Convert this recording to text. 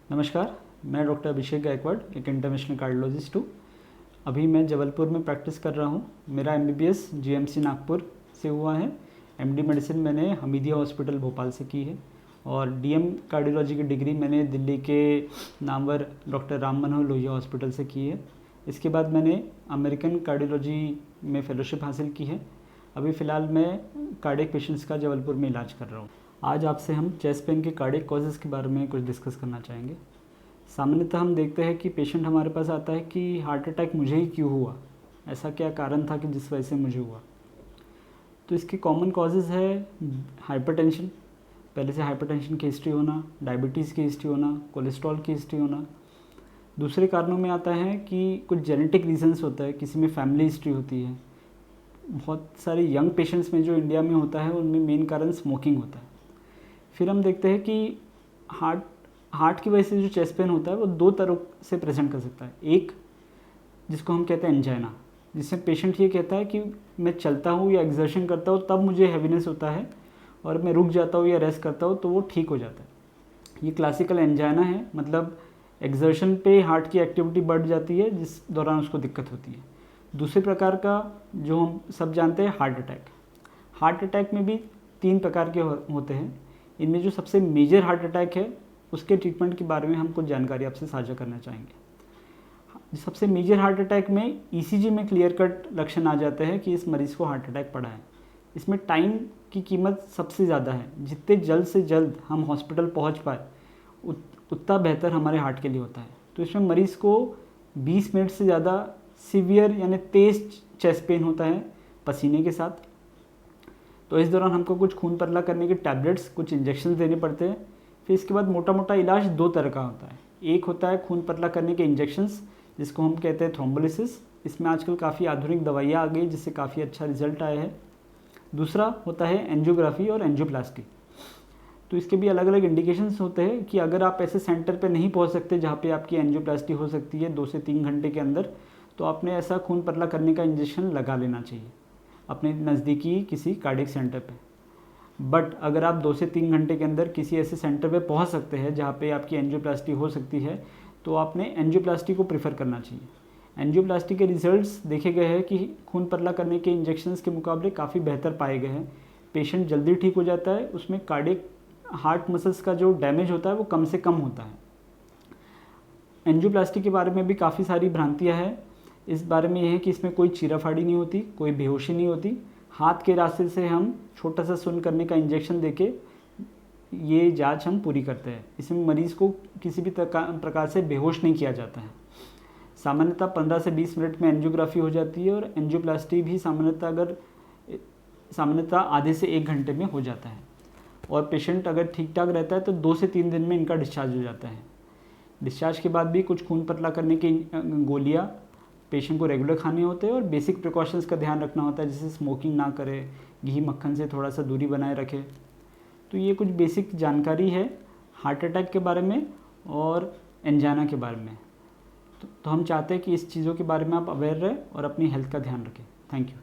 नमस्कार, मैं डॉक्टर अभिषेक गायकवाड़, एक इंटरनेशनल कार्डियोलॉजिस्ट हूँ। अभी मैं जबलपुर में प्रैक्टिस कर रहा हूँ। मेरा एमबीबीएस जीएमसी नागपुर से हुआ है। एमडी मेडिसिन मैंने हमीदिया हॉस्पिटल भोपाल से की है और डीएम कार्डियोलॉजी की डिग्री मैंने दिल्ली के नामवर डॉक्टर राम मनोहर लोहिया हॉस्पिटल से की है। इसके बाद मैंने अमेरिकन कार्डियोलॉजी में फेलोशिप हासिल की है। अभी फ़िलहाल मैं कार्डियक पेशेंट्स का जबलपुर में इलाज कर रहा हूँ। आज आपसे हम चेस्ट पेन के कार्डियक कॉजेज़ के बारे में कुछ डिस्कस करना चाहेंगे। सामान्यतः हम देखते हैं कि पेशेंट हमारे पास आता है कि हार्ट अटैक मुझे ही क्यों हुआ, ऐसा क्या कारण था कि जिस वजह से मुझे हुआ। तो इसके कॉमन कॉजेज़ है हाइपरटेंशन, पहले से हाइपरटेंशन की हिस्ट्री होना, डायबिटीज़ की हिस्ट्री होना, कोलेस्ट्रॉल की हिस्ट्री होना। दूसरे कारणों में आता है कि कुछ जेनेटिक रीजंस होता है, किसी में फैमिली हिस्ट्री होती है। बहुत सारे यंग पेशेंट्स में जो इंडिया में होता है उनमें मेन कारण स्मोकिंग होता है। फिर हम देखते हैं कि हार्ट की वजह से जो चेस्ट पेन होता है वो दो तरह से प्रेजेंट कर सकता है। एक जिसको हम कहते हैं एंजाइना, जिससे पेशेंट ये कहता है कि मैं चलता हूँ या एक्सर्शन करता हूँ तब मुझे हैवीनेस होता है और मैं रुक जाता हूँ या रेस्ट करता हूँ तो वो ठीक हो जाता है। ये क्लासिकल एंजाइना है, मतलब एक्सर्शन पे हार्ट की एक्टिविटी बढ़ जाती है जिस दौरान उसको दिक्कत होती है। दूसरे प्रकार का जो हम सब जानते हैं हार्ट अटैक। हार्ट अटैक में भी 3 प्रकार के होते हैं। इनमें जो सबसे मेजर हार्ट अटैक है उसके ट्रीटमेंट के बारे में हम कुछ जानकारी आपसे साझा करना चाहेंगे। सबसे मेजर हार्ट अटैक में ईसीजी में क्लियर कट लक्षण आ जाते हैं कि इस मरीज़ को हार्ट अटैक पड़ा है। इसमें टाइम की कीमत सबसे ज़्यादा है। जितने जल्द से जल्द हम हॉस्पिटल पहुंच पाए उतना बेहतर हमारे हार्ट के लिए होता है। तो इसमें मरीज़ को 20 मिनट से ज़्यादा सीवियर यानी तेज़ चेस्ट पेन होता है पसीने के साथ। तो इस दौरान हमको कुछ खून पतला करने के टैबलेट्स, कुछ इंजेक्शन देने पड़ते हैं। फिर इसके बाद मोटा मोटा इलाज 2 तरह का होता है। एक होता है खून पतला करने के इंजेक्शंस, जिसको हम कहते हैं थ्रोम्बोलिसिस। इसमें आजकल काफ़ी आधुनिक दवाइयाँ आ गई जिससे काफ़ी अच्छा रिजल्ट आया है। दूसरा होता है एंजियोग्राफी और एंजियोप्लास्टी। तो इसके भी अलग अलग इंडिकेशंस होते हैं कि अगर आप ऐसे सेंटर पर नहीं पहुँच सकते जहाँ पर आपकी एंजियोप्लास्टी हो सकती है 2 से 3 घंटे के अंदर, तो आपने ऐसा खून पतला करने का इंजेक्शन लगा लेना चाहिए अपने नज़दीकी किसी कार्डियक सेंटर पे। बट अगर आप 2 से 3 घंटे के अंदर किसी ऐसे सेंटर पे पहुंच सकते हैं जहाँ पे आपकी एंजियोप्लास्टी हो सकती है तो आपने एंजियोप्लास्टी को प्रेफर करना चाहिए। एंजियोप्लास्टी के रिजल्ट्स देखे गए हैं कि खून पतला करने के इंजेक्शंस के मुकाबले काफ़ी बेहतर पाए गए हैं। पेशेंट जल्दी ठीक हो जाता है, उसमें कार्डियक हार्ट मसल्स का जो डैमेज होता है वो कम से कम होता है। एंजियोप्लास्टी के बारे में भी काफ़ी सारी भ्रांतियाँ हैं। इस बारे में यह है कि इसमें कोई चीराफाड़ी नहीं होती, कोई बेहोशी नहीं होती। हाथ के रास्ते से हम छोटा सा सुन्न करने का इंजेक्शन देके ये जांच हम पूरी करते हैं। इसमें मरीज़ को किसी भी प्रकार से बेहोश नहीं किया जाता है। सामान्यतः 15 से 20 मिनट में एंजियोग्राफी हो जाती है और एंजियोप्लास्टी भी सामान्यतः आधे से 1 घंटे में हो जाता है। और पेशेंट अगर ठीक ठाक रहता है तो 2 से 3 दिन में इनका डिस्चार्ज हो जाता है। डिस्चार्ज के बाद भी कुछ खून पतला करने की गोलियाँ पेशेंट को रेगुलर खाने होते हैं और बेसिक प्रिकॉशंस का ध्यान रखना होता है, जैसे स्मोकिंग ना करे, घी मक्खन से थोड़ा सा दूरी बनाए रखे। तो ये कुछ बेसिक जानकारी है हार्ट अटैक के बारे में और एंजाइना के बारे में। तो हम चाहते हैं कि इस चीज़ों के बारे में आप अवेयर रहें और अपनी हेल्थ का ध्यान रखें। Thank you.